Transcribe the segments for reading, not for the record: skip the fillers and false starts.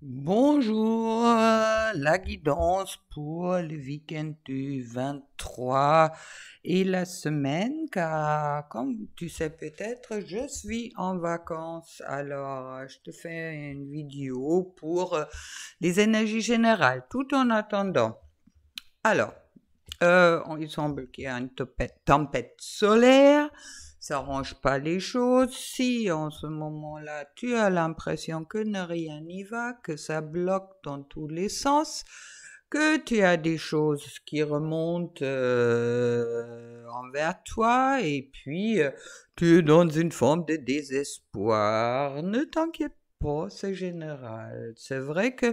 Bonjour, la guidance pour le week-end du 23 et la semaine, car comme tu sais peut-être, je suis en vacances. Alors, je te fais une vidéo pour les énergies générales, tout en attendant. Alors, il semble qu'il y a une tempête solaire. Ça arrange pas les choses. Si en ce moment-là, tu as l'impression que rien n'y va, que ça bloque dans tous les sens, que tu as des choses qui remontent envers toi, et puis tu es dans une forme de désespoir, ne t'inquiète pas, c'est général. C'est vrai que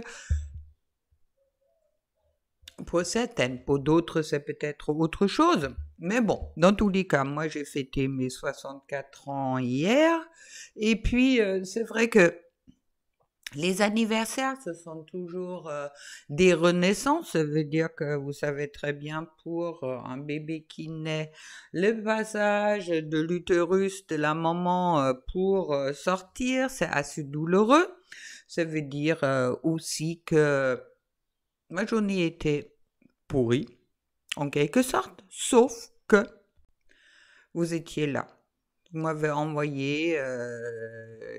pour certaines, pour d'autres, c'est peut-être autre chose. Mais bon, dans tous les cas, moi j'ai fêté mes 64 ans hier. Et puis, c'est vrai que les anniversaires, ce sont toujours des renaissances. Ça veut dire que vous savez très bien, pour un bébé qui naît, le passage de l'utérus de la maman pour sortir, c'est assez douloureux. Ça veut dire aussi que ma journée était pourrie, en quelque sorte, sauf que vous étiez là. Vous m'avez envoyé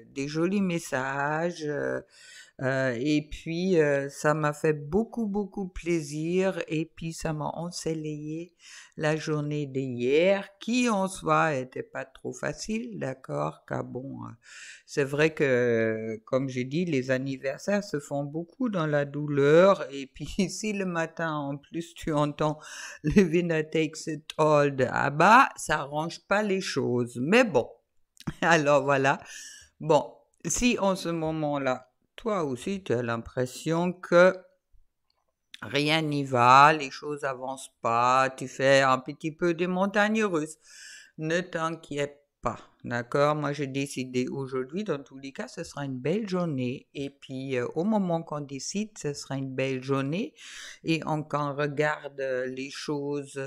des jolis messages et puis ça m'a fait beaucoup beaucoup plaisir, et puis ça m'a ensoleillé la journée d'hier, qui en soi était pas trop facile, d'accord, car bon, c'est vrai que comme j'ai dit, les anniversaires se font beaucoup dans la douleur, et puis si le matin en plus tu entends le winner takes it all de ABBA, ça arrange pas les choses, mais bon. Alors voilà. Bon, si en ce moment-là, toi aussi, tu as l'impression que rien n'y va, les choses avancent pas, tu fais un petit peu des montagnes russes, ne t'inquiète pas, d'accord? Moi, j'ai décidé aujourd'hui, dans tous les cas, ce sera une belle journée. Et puis, au moment qu'on décide, ce sera une belle journée. Et on regarde les choses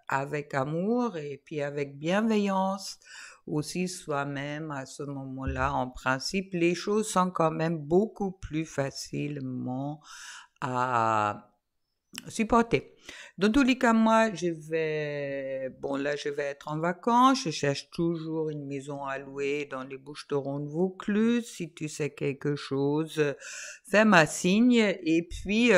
avec amour et puis avec bienveillance aussi soi-même à ce moment-là. En principe, les choses sont quand même beaucoup plus facilement à supporter. Dans tous les cas, moi, je vais être en vacances. Je cherche toujours une maison à louer dans les Bouches-du-Rhône Vaucluse. Si tu sais quelque chose, fais-moi signe. Et puis,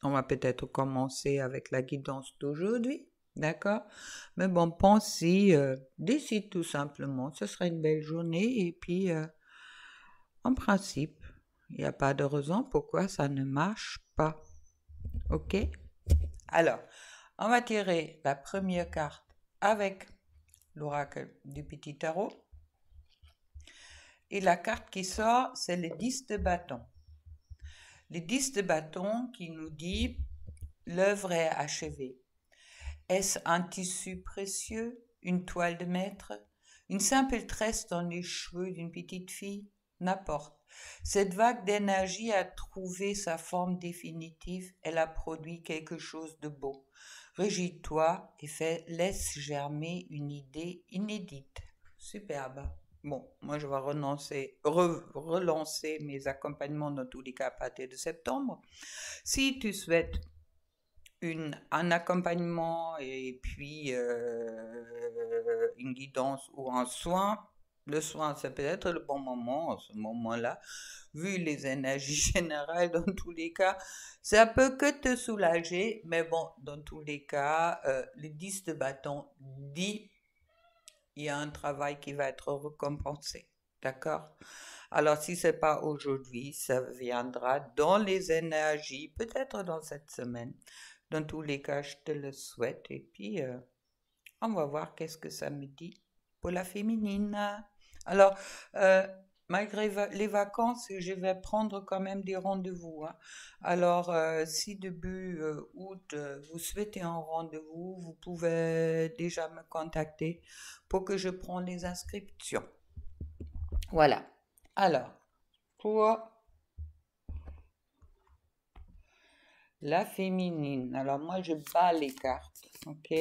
on va peut-être commencer avec la guidance d'aujourd'hui. D'accord? Mais bon, pense-y, décide tout simplement. Ce sera une belle journée. Et puis, en principe, il n'y a pas de raison pourquoi ça ne marche pas. OK? Alors, on va tirer la première carte avec l'oracle du petit tarot. Et la carte qui sort, c'est le 10 de bâton. Le 10 de bâton qui nous dit l'œuvre est achevée. Est-ce un tissu précieux, une toile de maître, une simple tresse dans les cheveux d'une petite fille? N'importe. Cette vague d'énergie a trouvé sa forme définitive, elle a produit quelque chose de beau. Régis-toi et laisse germer une idée inédite. Superbe. Bon, moi je vais relancer mes accompagnements dans tous les cas à partir de septembre. Si tu souhaites un accompagnement et puis une guidance ou un soin, le soin c'est peut-être le bon moment, en ce moment-là, vu les énergies générales dans tous les cas, ça peut que te soulager, mais bon, dans tous les cas, le 10 de bâton dit il y a un travail qui va être récompensé. D'accord? Alors, si c'est pas aujourd'hui, ça viendra dans les énergies, peut-être dans cette semaine. Dans tous les cas, je te le souhaite. Et puis, on va voir qu'est-ce que ça me dit pour la féminine. Alors, euh, malgré les vacances, je vais prendre quand même des rendez-vous, hein. Alors, si début août, vous souhaitez un rendez-vous, vous pouvez déjà me contacter pour que je prenne les inscriptions. Voilà. Alors, pour la féminine, alors moi je bats les cartes, ok?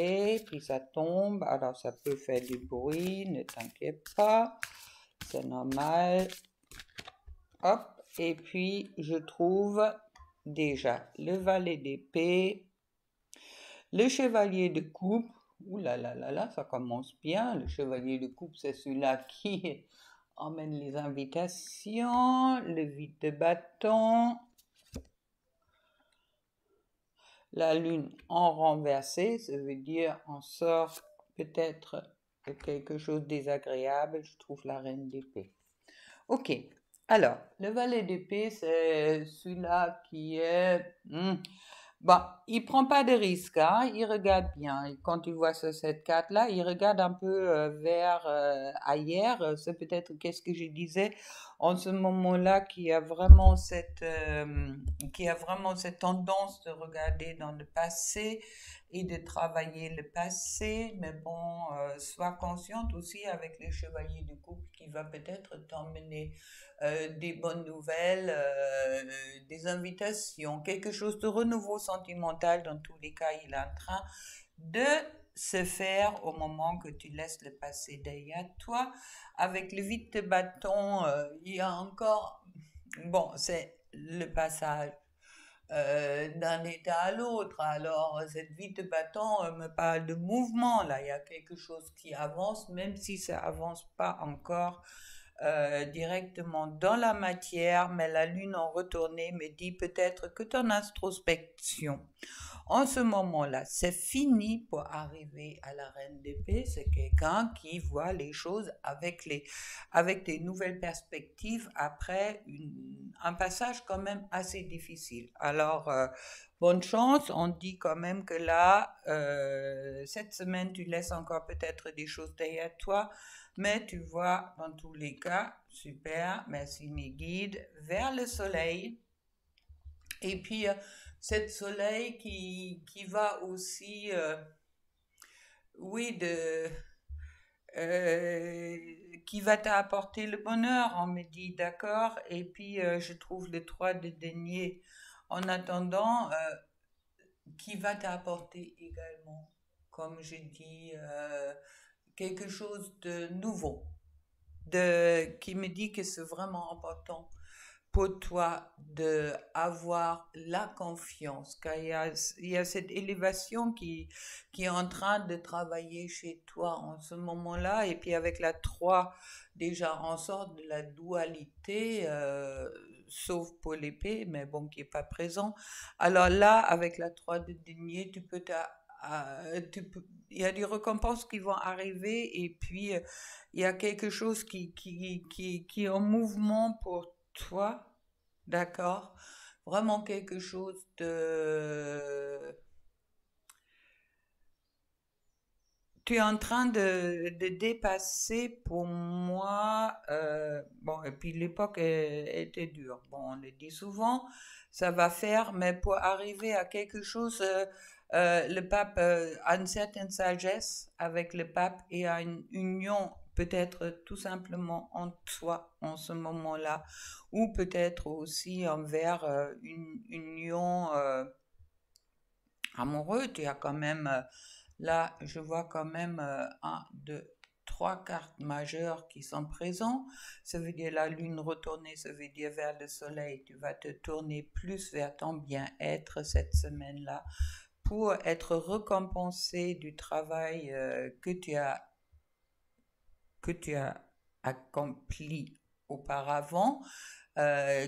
Puis ça tombe, alors ça peut faire du bruit, ne t'inquiète pas. c'est normal. Hop, et puis je trouve déjà le valet d'épée, le chevalier de coupe. Ouh là là là là, ça commence bien. Le chevalier de coupe, c'est celui-là qui emmène les invitations. Le vide de bâton. La lune en renversé, ça veut dire on sort peut-être de quelque chose de désagréable. Je trouve la reine d'épée. Ok, alors, le valet d'épée, c'est celui-là qui est... Bon, il prend pas de risques, hein, il regarde bien. Et quand il voit cette carte-là, il regarde un peu vers ailleurs. C'est peut-être qu'est-ce que je disais en ce moment-là qui a vraiment cette tendance de regarder dans le passé et de travailler le passé. Mais bon, sois consciente aussi avec les chevaliers du couple qui va peut-être t'emmener des bonnes nouvelles, des invitations, quelque chose de renouveau sentimental. Dans tous les cas, il est en train de se faire au moment que tu laisses le passé derrière toi. Avec le vide de bâton, il y a encore... Bon, c'est le passage d'un état à l'autre. Alors, cette vie de bâton me parle de mouvement. Là, il y a quelque chose qui avance, même si ça avance pas encore directement dans la matière, mais la lune en retournée me dit peut-être que ton introspection en ce moment-là, c'est fini pour arriver à la reine d'épée. C'est quelqu'un qui voit les choses avec des nouvelles perspectives après un passage quand même assez difficile. Alors, bonne chance. On dit quand même que là, cette semaine, tu laisses encore peut-être des choses derrière toi, mais tu vois, dans tous les cas, super, merci mes guides, vers le soleil. Et puis, cette soleil qui va aussi, oui, euh, qui va t'apporter le bonheur, on me dit, d'accord. Et puis, je trouve le 3 de denier en attendant, qui va t'apporter également, comme je dis, quelque chose de nouveau, qui me dit que c'est vraiment important pour toi de avoir la confiance, qu'il y a cette élévation qui est en train de travailler chez toi en ce moment-là. Et puis avec la 3 déjà, on sort de la dualité, sauf pour l'épée, mais bon, qui n'est pas présent. Alors là, avec la 3 de denier, il y a des récompenses qui vont arriver et puis il y a quelque chose qui est en mouvement pour toi, d'accord? Vraiment quelque chose de... Tu es en train de dépasser pour moi, bon, et puis l'époque était dure, bon, on le dit souvent, ça va faire, mais pour arriver à quelque chose, le pape a une certaine sagesse avec le pape et a une union peut-être tout simplement en toi en ce moment-là, ou peut-être aussi envers une union amoureuse. Tu as quand même... là, je vois quand même 1, 2, 3 cartes majeures qui sont présentes. Ça veut dire la lune retournée, ça veut dire vers le soleil. Tu vas te tourner plus vers ton bien-être cette semaine-là pour être récompensé du travail que tu as accompli auparavant,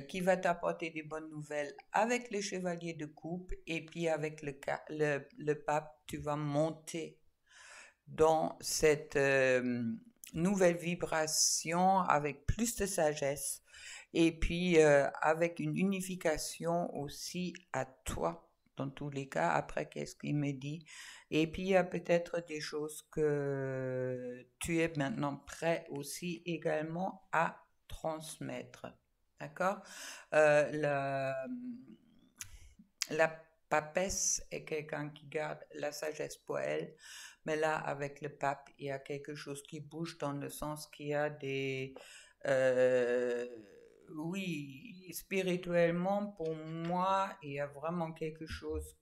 qui va t'apporter des bonnes nouvelles avec le chevalier de coupe et puis avec le pape, tu vas monter dans cette nouvelle vibration avec plus de sagesse et puis avec une unification aussi à toi dans tous les cas. Après, qu'est-ce qu'il me dit? Et puis, il y a peut-être des choses que tu es maintenant prêt aussi également à transmettre. D'accord? La papesse est quelqu'un qui garde la sagesse pour elle, mais là, avec le pape, il y a quelque chose qui bouge dans le sens qu'il y a des... euh, oui, spirituellement, pour moi, il y a vraiment quelque chose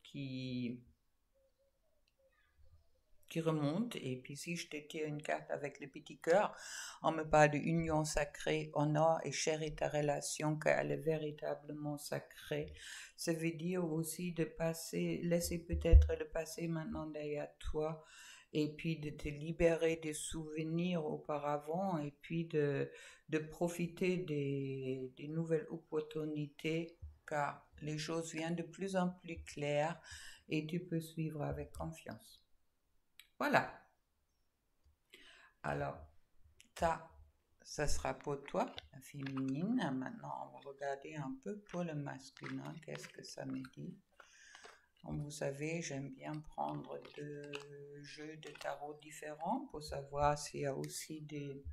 qui remonte. Et puis si je te tire une carte avec le petit cœur, on me parle d'union sacrée, honneur et chère est ta relation, qu'elle est véritablement sacrée. Ça veut dire aussi de passer, laisser peut-être le passé maintenant derrière toi, et puis de te libérer des souvenirs auparavant, et puis de profiter des nouvelles opportunités, car les choses viennent de plus en plus claires et tu peux suivre avec confiance. Voilà. Alors, ça sera pour toi, la féminine. Maintenant, on va regarder un peu pour le masculin. Qu'est-ce que ça me dit? Comme vous savez, j'aime bien prendre deux jeux de tarot différents pour savoir s'il y a aussi des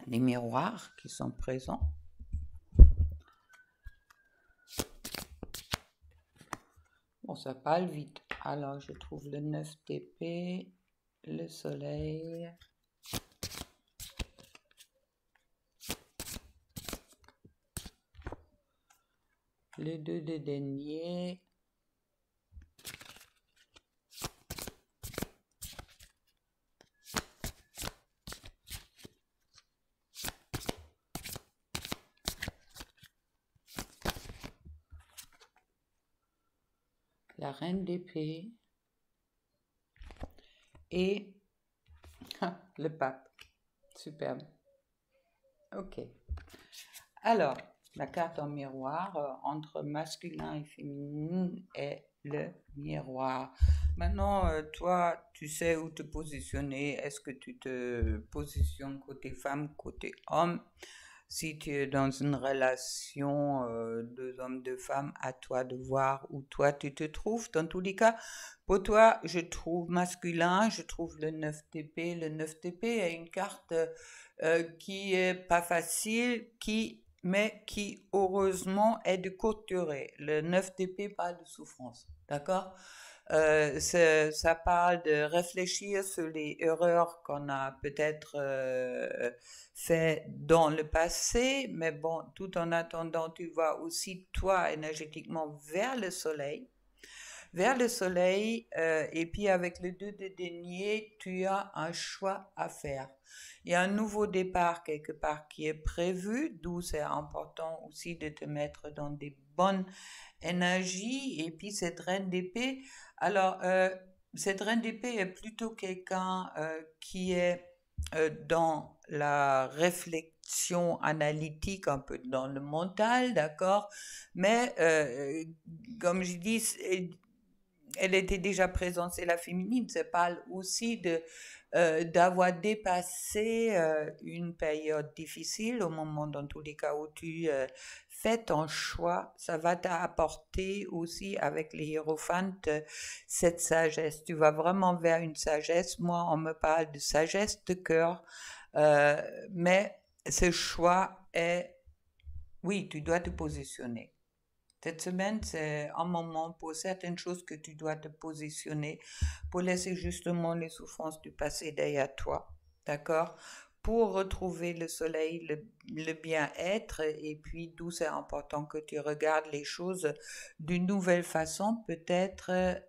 miroirs qui sont présents. Bon, ça parle vite. Alors, je trouve le 9 d'épée, le soleil, le 2 de denier, la reine d'épée et le pape. Superbe. Ok. Alors, la carte en miroir entre masculin et féminin est le miroir. Maintenant, toi, tu sais où te positionner. Est-ce que tu te positionnes côté femme, côté homme? Si tu es dans une relation deux hommes, deux femmes, à toi de voir où toi tu te trouves. Dans tous les cas, pour toi, je trouve masculin, je trouve le 9 d'épée. Le 9 d'épée est une carte qui est pas facile, mais qui heureusement est de courte durée. Le 9 d'épée parle de souffrance, d'accord? Ça parle de réfléchir sur les erreurs qu'on a peut-être fait dans le passé, mais bon, tout en attendant, tu vas aussi, toi, énergétiquement vers le soleil. Et puis avec le 2 de denier, tu as un choix à faire. Il y a un nouveau départ quelque part qui est prévu, d'où c'est important aussi de te mettre dans des bonnes énergies. Et puis cette reine d'épée, alors cette reine d'épée est plutôt quelqu'un qui est dans la réflexion analytique, un peu dans le mental, d'accord, mais comme je dis, elle était déjà présente, c'est la féminine, ça parle aussi d'avoir dépassé une période difficile au moment, dans tous les cas où tu fais ton choix, ça va t'apporter aussi avec les hiérophantes cette sagesse. Tu vas vraiment vers une sagesse. Moi, on me parle de sagesse de cœur, mais ce choix est, oui, tu dois te positionner. Cette semaine, c'est un moment pour certaines choses que tu dois te positionner pour laisser justement les souffrances du passé derrière toi, d'accord? Pour retrouver le soleil, le bien-être, et puis d'où c'est important que tu regardes les choses d'une nouvelle façon, peut-être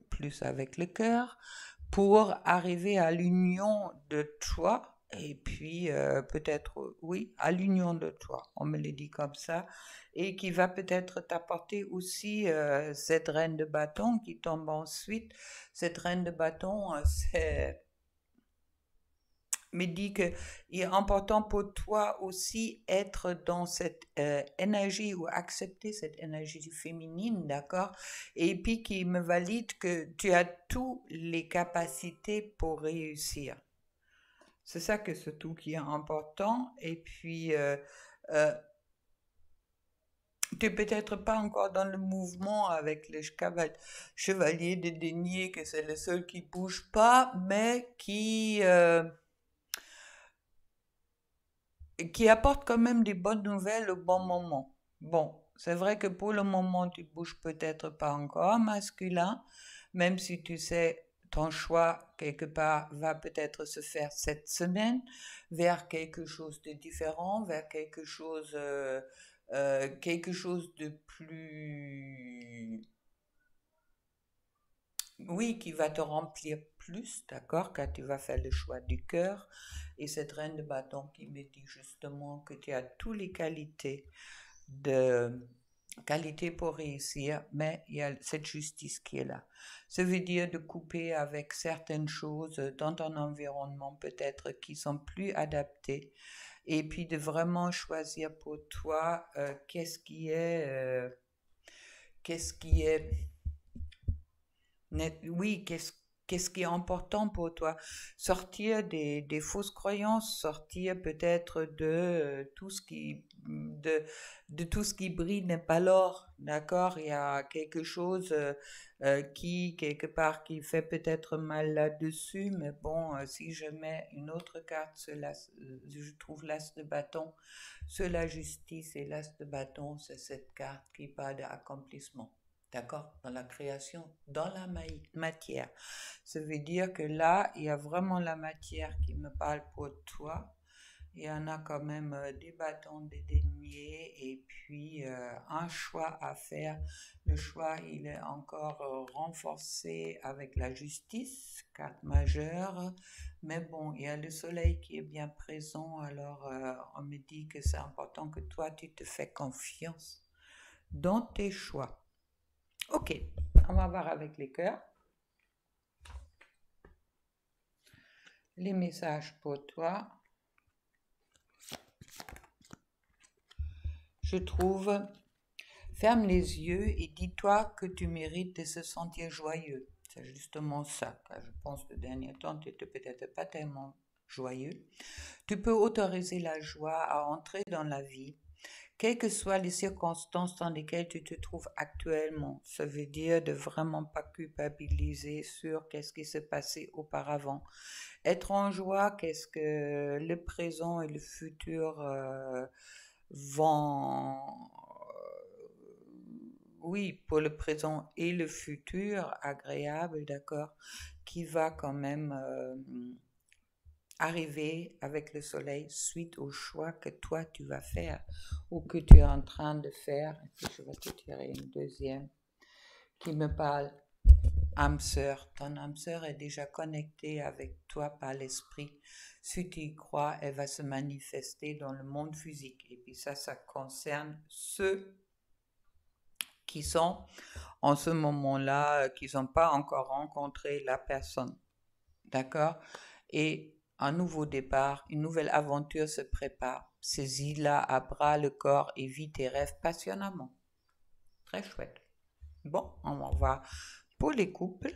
plus avec le cœur, pour arriver à l'union de toi. Et puis peut-être, oui, à l'union de toi, on me le dit comme ça, et qui va peut-être t'apporter aussi cette reine de bâton qui tombe ensuite. Cette reine de bâton, me dit que il est important pour toi aussi être dans cette énergie ou accepter cette énergie féminine, d'accord? Et puis qui me valide que tu as toutes les capacités pour réussir. C'est ça que c'est tout qui est important. Et puis, euh, tu n'es peut-être pas encore dans le mouvement avec le chevalier de denier, que c'est le seul qui bouge pas, mais qui apporte quand même des bonnes nouvelles au bon moment. Bon, c'est vrai que pour le moment, tu bouges peut-être pas encore masculin, même si tu sais ton choix quelque part va peut-être se faire cette semaine vers quelque chose de différent, vers quelque chose de plus Oui, qui va te remplir plus, d'accord, quand tu vas faire le choix du cœur. Et cette reine de bâton qui me dit justement que tu as toutes les de qualités pour réussir, mais il y a cette justice qui est là. Ça veut dire de couper avec certaines choses dans ton environnement peut-être qui sont plus adaptées et puis de vraiment choisir pour toi qu'est-ce qui est oui, qu'est-ce qui est important pour toi? Sortir des fausses croyances, sortir peut-être de tout ce qui brille n'est pas l'or, d'accord? Il y a quelque chose qui, quelque part, qui fait peut-être mal là-dessus, mais bon, si je mets une autre carte, je trouve l'as de bâton, sur la justice et l'as de bâton, c'est cette carte qui parle d'accomplissement. D'accord? Dans la création, dans la matière. Ça veut dire que là, il y a vraiment la matière qui me parle pour toi. Il y en a quand même des bâtons, des deniers et puis un choix à faire. Le choix, il est encore renforcé avec la justice, carte majeure. Mais bon, il y a le soleil qui est bien présent. Alors, on me dit que c'est important que toi, tu te fais confiance dans tes choix. Ok, on va voir avec les cœurs. Les messages pour toi. Je trouve, ferme les yeux et dis-toi que tu mérites de se sentir joyeux. C'est justement ça. Je pense que le dernier temps, tu n'étais peut-être pas tellement joyeux. Tu peux autoriser la joie à entrer dans la vie. Quelles que soient les circonstances dans lesquelles tu te trouves actuellement, ça veut dire de vraiment pas culpabiliser sur qu'est-ce qui s'est passé auparavant. Être en joie, qu'est-ce que le présent et le futur vont... oui, pour le présent et le futur, agréable, d'accord, qui va quand même arriver avec le soleil suite au choix que toi tu vas faire ou que tu es en train de faire. Et puis je vais te tirer une deuxième qui me parle âme sœur. Ton âme sœur est déjà connectée avec toi par l'esprit. Si tu y crois, elle va se manifester dans le monde physique. Et puis ça concerne ceux qui sont en ce moment-là, qui n'ont pas encore rencontré la personne. D'accord? Et un nouveau départ, une nouvelle aventure se prépare. Saisis-la à bras le corps et vis tes rêves passionnément. Très chouette. Bon, on va voir pour les couples.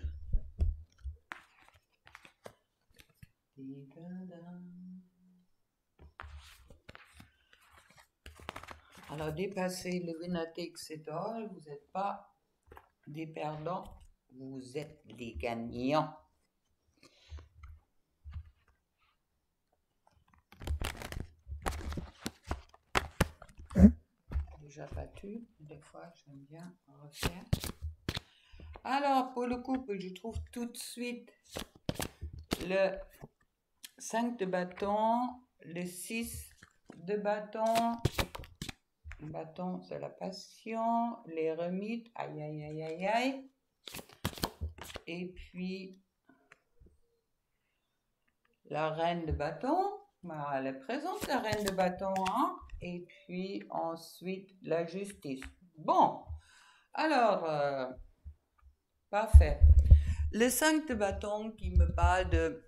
Alors, dépassez le winner takes it all, vous n'êtes pas des perdants, vous êtes des gagnants. Déjà battu, des fois j'aime bien refaire. Alors, pour le couple, je trouve tout de suite le 5 de bâton, le 6 de bâton. Le bâton, c'est la passion, l'ermite, aïe, aïe, aïe, aïe, aïe. Et puis, la reine de bâton, elle est présente, la reine de bâton, hein. Et puis, ensuite, la justice. Bon, alors, parfait. Le 5 de bâton qui me parle de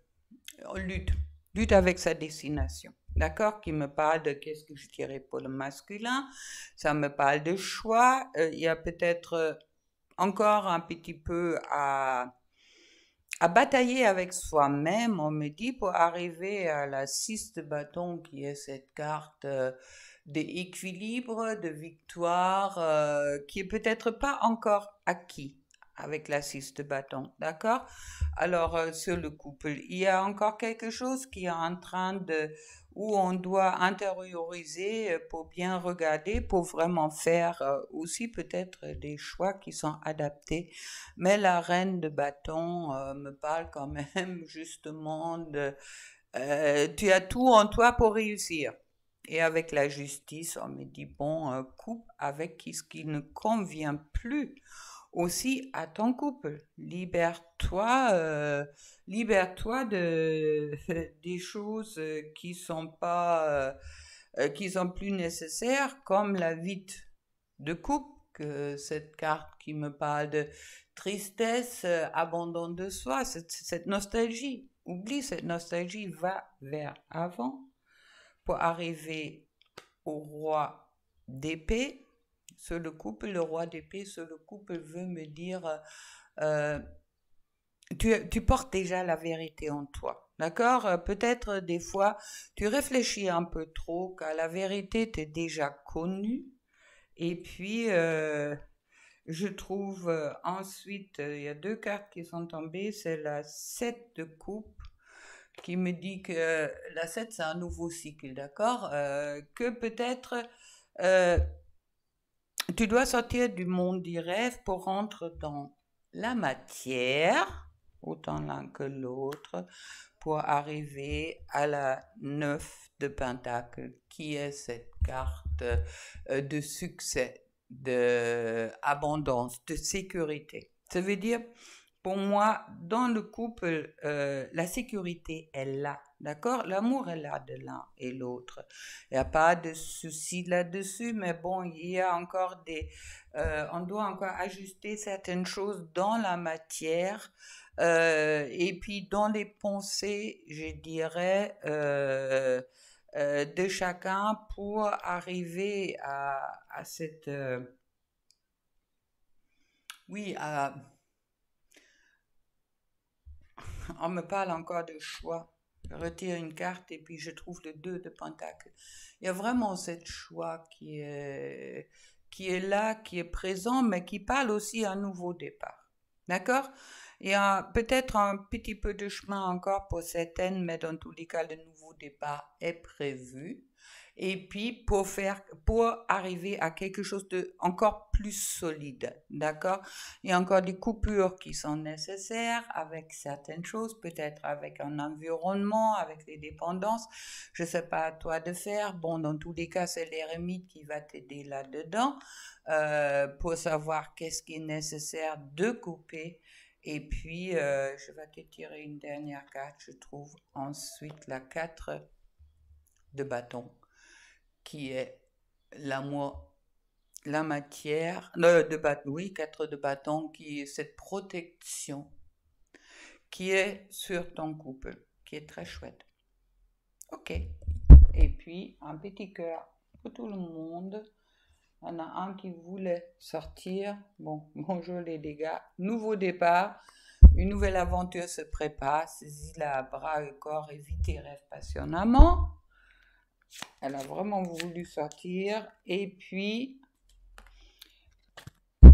lutte avec sa destination. D'accord, qui me parle de qu'est-ce que je dirais pour le masculin, ça me parle de choix, il y a peut-être encore un petit peu à batailler avec soi-même, on me dit, pour arriver à la 6 de bâton qui est cette carte d'équilibre, de victoire, qui est peut-être pas encore acquis avec la 6 de bâton, d'accord? Alors, sur le couple, il y a encore quelque chose qui est en train où on doit intérioriser pour bien regarder, pour vraiment faire aussi peut-être des choix qui sont adaptés. Mais la reine de bâton me parle quand même justement de... tu as tout en toi pour réussir. Et avec la justice, on me dit, bon, coupe avec ce qui ne convient plus aussi à ton couple. Libère-toi des choses qui sont pas, qui sont plus nécessaires, comme la vie de couple, que cette carte qui me parle de tristesse, abandon de soi, cette nostalgie. Oublie cette nostalgie, va vers avant pour arriver au roi d'épée. Sur le couple, le roi d'épée, sur le couple veut me dire, tu portes déjà la vérité en toi. D'accord? Peut-être des fois, tu réfléchis un peu trop, car la vérité t'est déjà connue. Et puis, je trouve ensuite, il y a 2 cartes qui sont tombées, c'est la 7 de coupe qui me dit que la 7 c'est un nouveau cycle, d'accord? Que peut-être tu dois sortir du monde du rêve pour rentrer dans la matière, autant l'un que l'autre, pour arriver à la 9 de Pentacle, qui est cette carte de succès, d'abondance, de sécurité. Ça veut dire, pour moi, dans le couple, la sécurité est là, d'accord? L'amour est là de l'un et l'autre. Il n'y a pas de souci là-dessus, mais bon, il y a encore on doit encore ajuster certaines choses dans la matière. Et puis dans les pensées, je dirais, de chacun pour arriver à cette... oui, on me parle encore de choix. Je retire une carte et puis je trouve le 2 de Pentacle. Il y a vraiment cette choix qui est là, qui est présent, mais qui parle aussi à un nouveau départ. D'accord? Il y a peut-être un petit peu de chemin encore pour certaines, mais dans tous les cas, le nouveau départ est prévu. Et puis, pour arriver à quelque chose de encore plus solide, d'accord? Il y a encore des coupures qui sont nécessaires avec certaines choses, peut-être avec un environnement, avec les dépendances. Je ne sais pas à toi de faire. Bon, dans tous les cas, c'est l'ermite qui va t'aider là-dedans pour savoir qu'est-ce qui est nécessaire de couper. Et puis, je vais te tirer une dernière carte, je trouve ensuite la 4 de bâton, qui est l'amour, la matière, de bâton, oui, 4 de bâton, qui est cette protection qui est sur ton couple, qui est très chouette. Ok. Et puis, un petit cœur pour tout le monde. Il y en a un qui voulait sortir. Bon, bonjour les dégâts. Nouveau départ. Une nouvelle aventure se prépare. Saisis-la à bras et corps et vis tes rêves passionnément. Elle a vraiment voulu sortir. Et puis,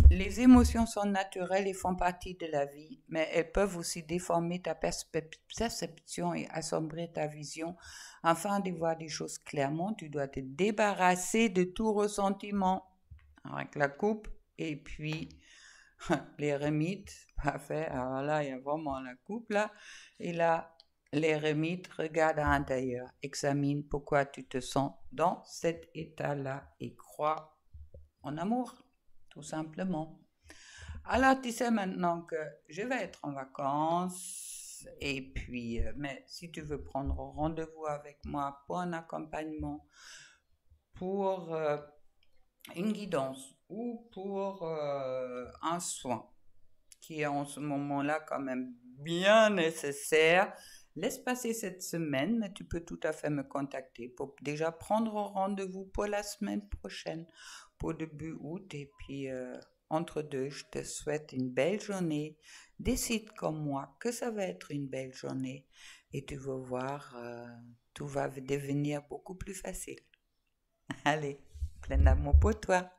les émotions sont naturelles et font partie de la vie, mais elles peuvent aussi déformer ta perception et assombrir ta vision. Afin de voir des choses clairement, tu dois te débarrasser de tout ressentiment avec la coupe et puis l'ermite. Parfait. Alors là, il y a vraiment la coupe là. Et là, l'ermite regarde à l'intérieur, examine pourquoi tu te sens dans cet état-là et crois en amour. Tout simplement. Alors, tu sais maintenant que je vais être en vacances et puis, mais si tu veux prendre rendez-vous avec moi pour un accompagnement, pour une guidance ou pour un soin qui est en ce moment-là quand même bien nécessaire, laisse passer cette semaine, mais tu peux tout à fait me contacter pour déjà prendre rendez-vous pour la semaine prochaine, pour début août. Et puis, entre deux, je te souhaite une belle journée. Décide comme moi que ça va être une belle journée et tu vas voir, tout va devenir beaucoup plus facile. Allez, plein d'amour pour toi.